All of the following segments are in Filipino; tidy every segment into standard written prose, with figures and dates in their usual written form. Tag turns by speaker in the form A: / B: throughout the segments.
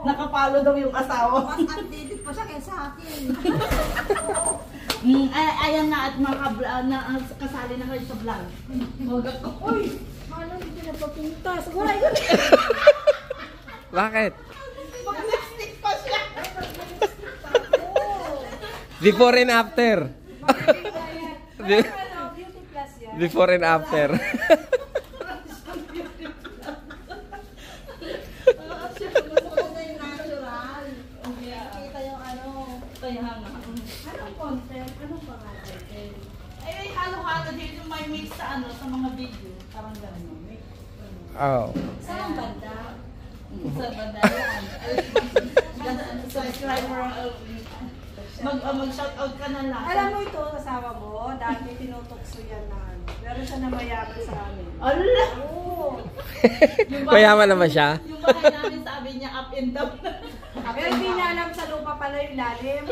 A: Nakapalo daw yung asawa.
B: Mas updated pa siya kaysa akin.
A: Ayan na at kasali na kayo sa vlog.
B: Uy! Paano hindi na papunta? Siguro ay
C: Bakit?
A: Mag-lipstick pa siya.
C: Before and after.
B: beauty plus yan.
C: Before and after.
B: Natural. Kita yung ano.
A: Kaya nga.
B: Anong content? Anong pangalan?
A: Ay, halo-halo din yung may mix sa sa mga video. Parang gano'n.
C: Oh.
B: Saan banda?
A: Sa bandayan. Subscriber. Mag-shoutout ka na lang.
B: Alam mo ito, asawa mo, dati tinutokso yan na ano. Pero siya na mayaman sa amin.
A: Allah!
B: Oo.
C: Mayaman naman siya.
A: Yung bahay namin sabi niya up and down.
B: Pero hindi niya alam sa lupa pala yung lalim.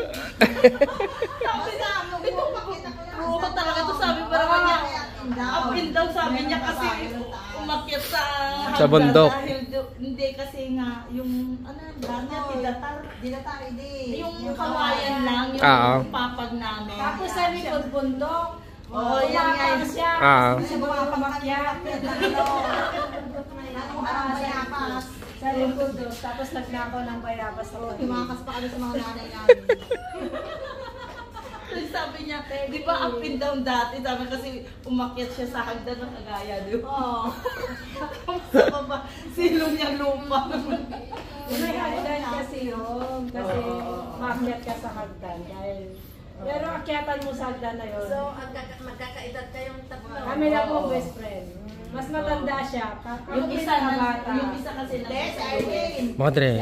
A: Sabi na, ito pakita ko lang. Oo, talaga ito sabi pa naman niya. Up and down sabi niya kasi umakyat sa
C: bundok.
A: Dahil hindi kasi nga yung
B: Dilatar, hindi.
A: yung kawayan lang, yung
C: Oo.
A: papag namin.
B: Tapos sa likod bundok.
A: Oo, yan nga
B: Umapang
A: yun.
B: siya.
C: Oo.
B: Kasi bumapakyat. Sa likod doon. Tapos nagnakaw ng bayabas.
D: Himakas pa kami sa mga nanay namin.
A: Sabi niya, di ba up and down dati? Sabi kasi umakyat siya sa hagdan ng kagaya, di ba?
D: Oo.
A: Sa baba, silong niyang lupa.
B: May hagdan kasi yun. Kasi maakyat ka sa hagdan. Pero akyatan mo sa hagdan na yun.
D: So, magkakaedad kayong tatlo.
B: Kami lang po best friend. Mas matanda siya.
A: Yung isa kasi na.
D: Yes, Arlene.
C: Mga dre,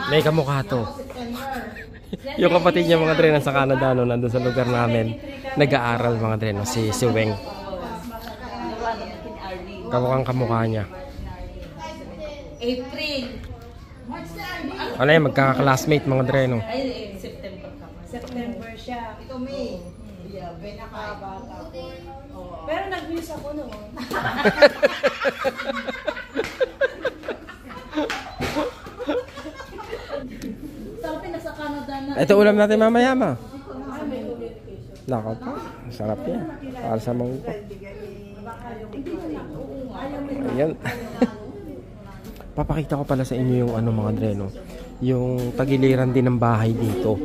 C: may kamukha to.
D: September.
C: Yung kapatid niya mga dre nasa Canada no, nandun sa lugar namin. Nag-aaral mga dre no, si Weng. Kamukhang kamukha niya.
A: April.
C: Ano yan, magkaka-classmate mga dre no.
A: Ay, September ka pa.
B: September siya.
D: Ito, May. Yeah,
B: Nakabata ko. Pero nag-miss ako noon.
A: Sabi nasa Canada na.
C: Ito ulam natin mamaya ma.
B: Ay, may communication.
C: Nako pa, sarap yan. Para sa mangko. Ayan. Papakita ko pala sa inyo yung ano mga dre no. Yung tagiliran din ng bahay dito.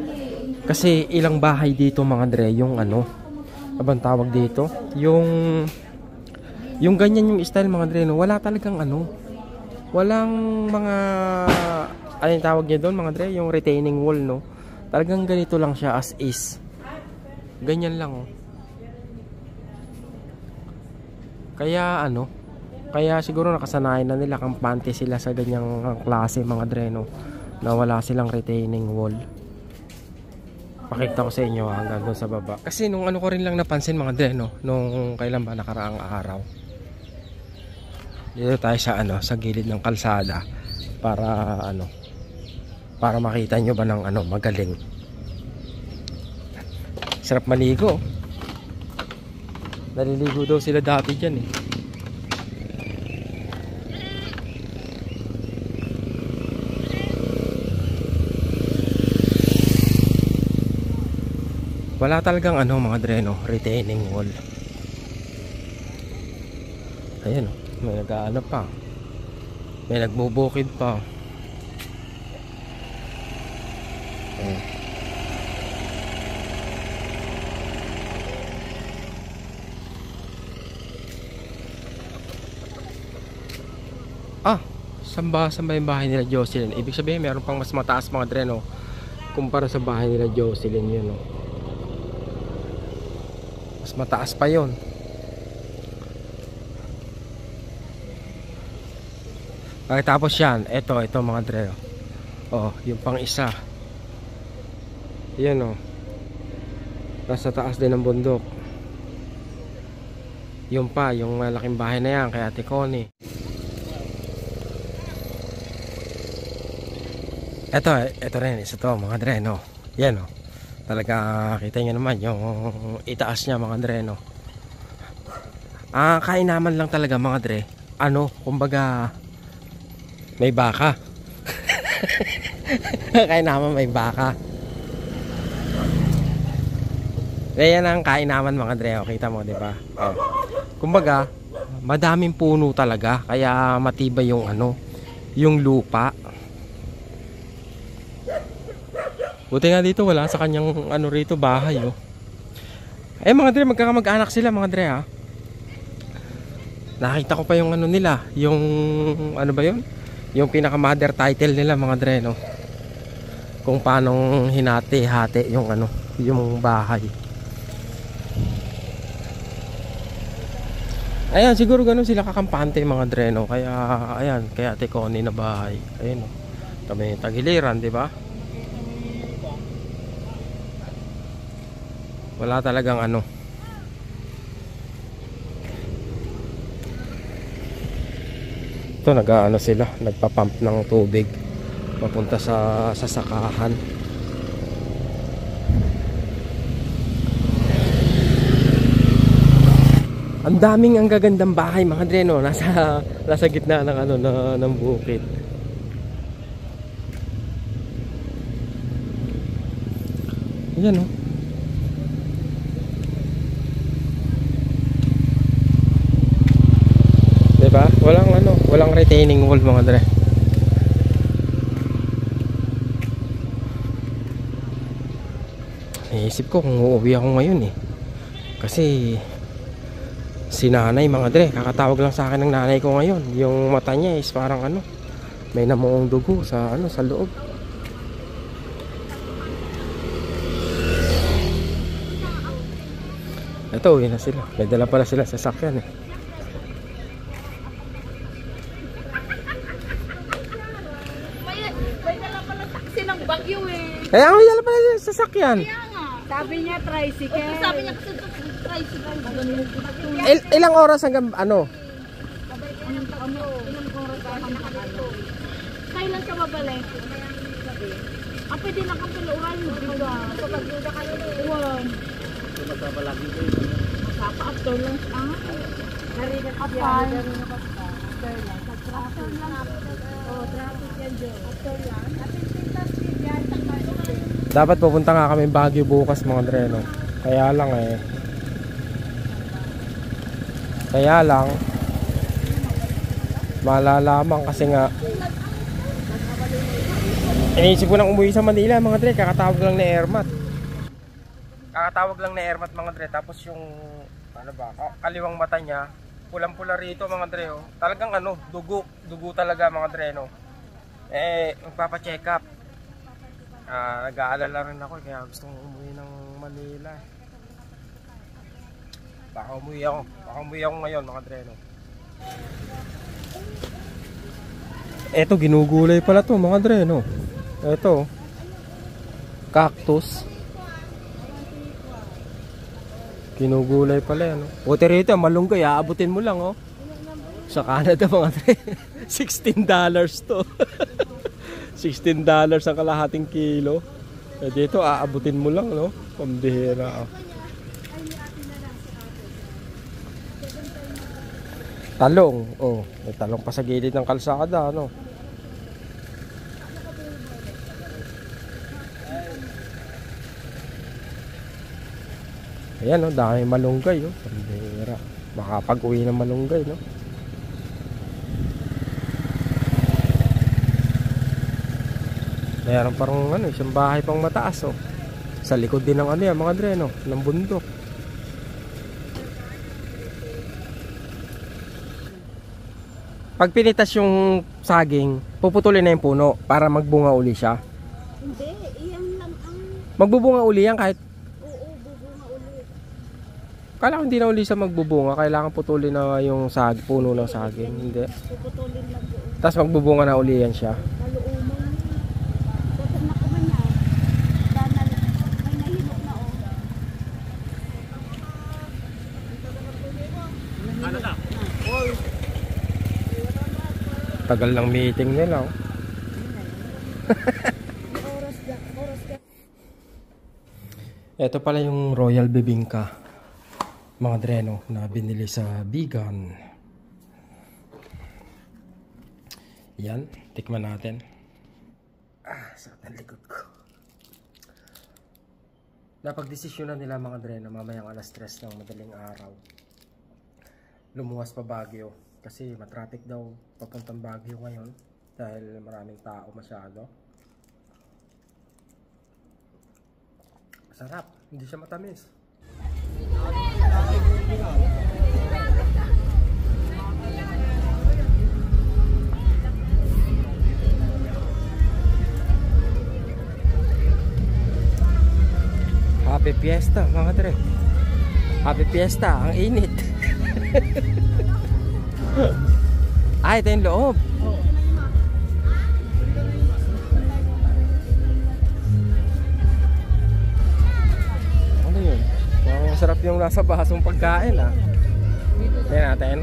C: Kasi ilang bahay dito mga dre, yung ano, abang tawag dito, yung ganyan yung style mga dre, no? Wala talagang ano, walang mga, ano yung tawag niya doon mga dre, yung retaining wall, no? Talagang ganito lang siya as is. Ganyan lang, oh. Kaya ano, kaya siguro nakasanayan na nila, kampante sila sa ganyang klase mga dre, no? Na wala silang retaining wall. Pakita ko sa inyo hanggang doon sa baba. Kasi nung ano ko rin lang napansin mga dre, no? Nung kailan ba nakaraang araw. Dito tayo sa ano, sa gilid ng kalsada para ano, para makita nyo ba ng ano, magaling. Sarap maligo. Naliligo daw sila dati dyan eh. Wala talagang ano mga dre, no? Retaining wall. Ayan, may nag-ano pa. May nagbubukid pa. Ayan. Samba yung bahay nila Jocelyn. Ibig sabihin meron pang mas mataas mga dre, no? Kumpara sa bahay nila Jocelyn yun, no? Mas mataas pa yun. Pagkatapos yan, ito mga dre, oh, yung pang isa. Yan, oh. Nasa taas din ng bundok. Yung pa, yung malaking bahay na yan kay Ate Connie. Ito rin, isa to mga dre, no? Yan, oh. Talaga kita nyo naman yung itaas niya mga dre, no? Kainaman lang talaga mga dre. Ano, kumbaga may baka. Kaya naman may baka. Yan ang kain naman mga Dre. Kita mo, di ba? Oh. Kumbaga, madaming puno talaga. Kaya matibay yung ano, yung lupa. Buti nga dito wala sa kanyang ano rito bahay. Oh. Mga Dre, magkakamag-anak sila mga Dre ha. Nakita ko pa yung ano nila. Yung ano ba yun? Yung pinaka-mother title nila mga Dre, no? Kung paano hinati-hati yung ano, yung bahay. Ayan, siguro ganun sila kakampante mga Dre, no? Kaya, ayan, kaya Ate Connie na bahay. Ayan, no? Kami tagiliran, di ba? Wala talagang ano. Ito, nag-ano sila, nagpa-pump ng tubig papunta sa sakahan. Ang daming ang gagandang bahay mga Dre, no? Nasa gitna ng ano ng bukid. Ayan, no? Diba? Walang retaining wall mga Dre. Naisip ko kung uuwi ako ngayon eh. Kasi si nanay mga Dre, kakatawag lang sa akin ng nanay ko ngayon. Yung mata niya is parang ano, may namuong dugo sa ano, sa loob. Ito, uwi na sila. May dala pala sila sa sasakyan eh.
A: May dala pala taxi ng Baguio eh.
C: Kaya may dala pala sa sasakyan.
A: Kaya nga.
B: Sabi niya tricycle.
A: Sabi niya kasi tricycle.
C: Ilang oras hanggang ano?
A: Kailan ka babalik? Pwede na kang piluran. Sa Baguio na kayo. Wow. Saka after lunch
B: Narinig
A: After.
B: After lang. Oh, traffic yan dyan. After lang. Pintas yan.
C: Dapat pupunta nga kami Baguio bukas mga Dre, no? Kaya lang malalaman kasi nga iniisip ko nang umuwi sa Manila mga Dre. Kakatawag lang ni Ermat mga Dre. Tapos yung ano ba, kaliwang mata niya pulang-pula rito mga Dre, oh. Talagang ano, dugo talaga mga Dre, no? Magpapa-check up. Nag-aalala rin ako kaya gusto kong umuwi ng Manila. Baka umuwi ako ngayon mga Dre, no? Eto, ginugulay pala to mga Dre, no? Eto, cactus. Ginugulay pala yan, no? Buti rito, malunggay, aabutin mo lang, oh. Sa Canada mga Dre, $16 to. $16 ang kalahating kilo. Dito, aabutin mo lang, no? Pambihira, oh. Talong, oh. May talong pa sa gilid ng kalsada, no? Ayan, no? Dami malunggay, oh. Pambihira. Makapag-uwi ng malunggay, no? Mayroon parang ano, isang bahay pang mataas, oh. Sa likod din ng ano yan, mga Dre, no? Ng bundok. Pag pinitas yung saging, puputulin na yung puno para magbunga uli siya.
A: Hindi, iyan lang ang...
C: Magbubunga uli yan kahit...
A: Oo, bubunga ulit.
C: Kala ko hindi na uli siya magbubunga. Kailangan putulin na yung puno ng saging. Hindi.
A: Puputulin lang doon.
C: Tapos magbubunga na uli yan siya.
A: Kaluuman. Dapat na ko man yan. Dana, may nahilok na oh. Ano na?
C: Tagal ng meeting nila, oh. Ito pala yung Royal Bibingka, mga Dre, no, na binili sa Bigan. Yan, tikman natin. Sakit ng likod ko. Napagdesisyonan nila mga dre na mamayang alas 3 ng madaling araw lumuwas pa Baguio kasi matraffic daw papuntang Baguio ngayon dahil maraming tao masyado. Sarap, hindi siya matamis. Happy Fiesta mga dre. Happy Fiesta, ang init. Ay, ito yung loob. Ano yun? Masarap yung nasa basong pagkain ah. Tingnan natin.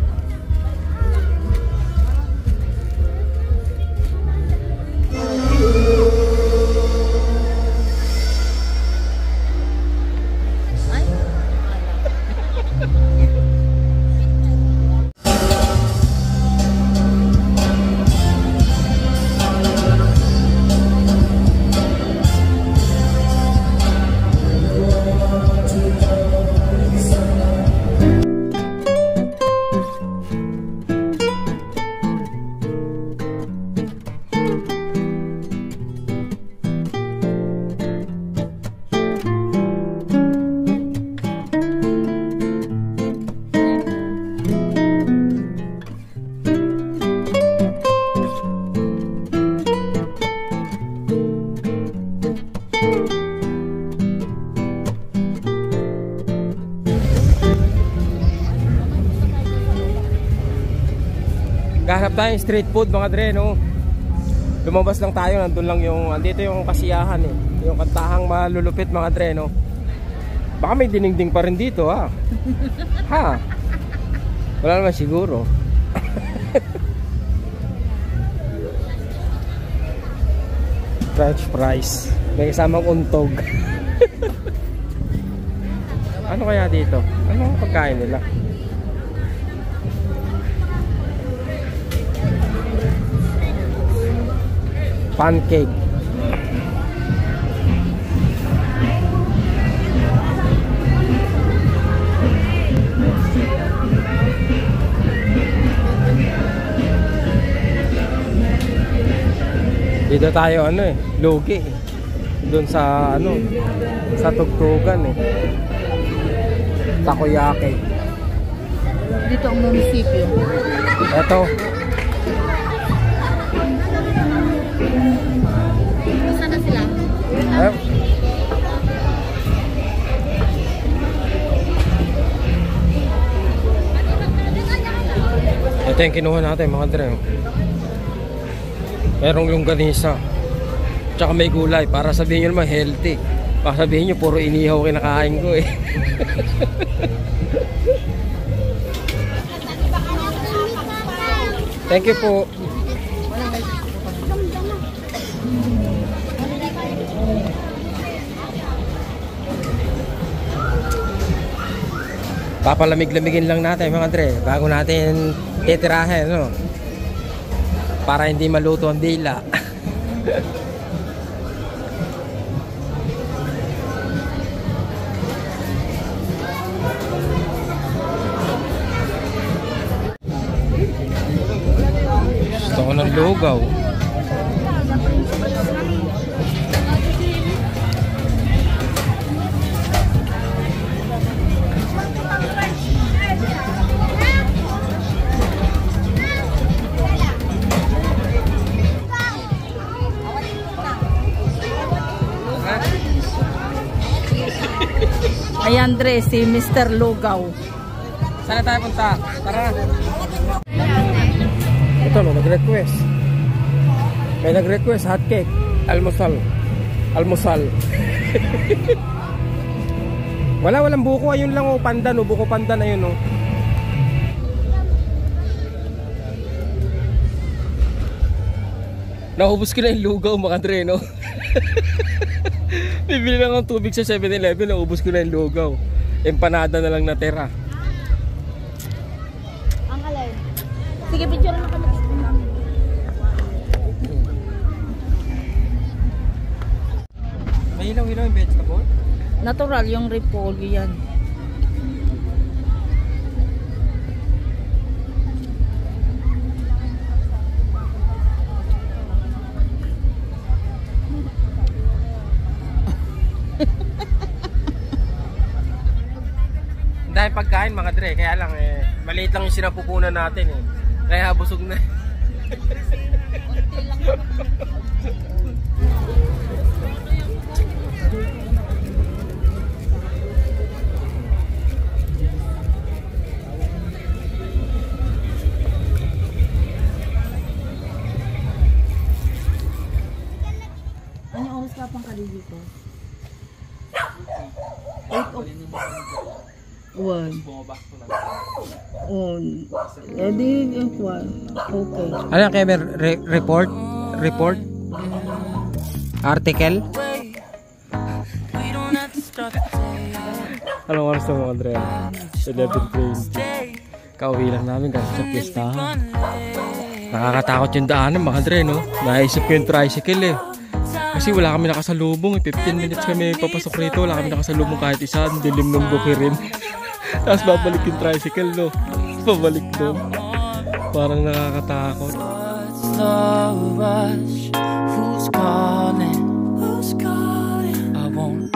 C: Gahanap tayong street food mga dre, no? Lumabas lang tayo, nandun lang yung, andito yung kasiyahan eh. Yung kantahang malulupit mga dre, no? Baka may diningding pa rin dito ha. Ha? Wala naman siguro. French fries. May kasamang untog. Ano kaya dito? Ano ang pagkain nila? Pancake. Dito tayo ano eh, lugi. Doon sa ano, sa tugtugan eh. Takoyaki.
A: Dito ang munisipyo.
C: Ito.
A: Saan na sila?
C: Ito yung kinuha natin mga dre. Merong longganisa. Tsaka may gulay. Para sabihin nyo naman healthy. Para sabihin nyo puro inihaw kinakain ko eh. Thank you po. Papalamig-lamigin lang natin mga dre bago natin titirahin, no? Para hindi maluto ang dila. Gusto ko ng lugaw.
A: Ayan Dre, si Mr. Lugaw.
C: Saan na tayo punta? Tara na. Ito no, nag-request. May nag-request hotcake. Almusal. Almusal. Walang buko. Ayun lang o, pandan o. Buko pandan na yun o. Naubos ko na yung lugaw mga Dre, no? Bibili lang ang tubig sa 7-Eleven, naubos ko na yung lugaw. Empanada na lang natira.
A: Ang alay. Sige, picture na kami.
C: Hilaw-hilaw yung vegetable?
A: Natural yung repolyo yan.
C: Dahil pagkain mga dre, kaya lang maliit lang yung sinapupunan natin Kaya busog na.
A: Ano oras ka pang kalili ko? 1. Edi yung 1. Okay.
C: Ano kaya may report? Report? Article? Anong oras na mga Andre? 11:20. Kauwi lang namin kasi sa piyestahan. Nakakatakot yung daanan mga Andre, no? Naisip ko yung tricycle Kasi wala kami nakasalubong 15 minutes kami papasok rito. Wala kami nakasalubong kahit isa. Ang dilim ng bukirin. Tapos babalik yung tricycle, no? Babalik doon. Parang nakakatakot.
E: Who's calling? I won't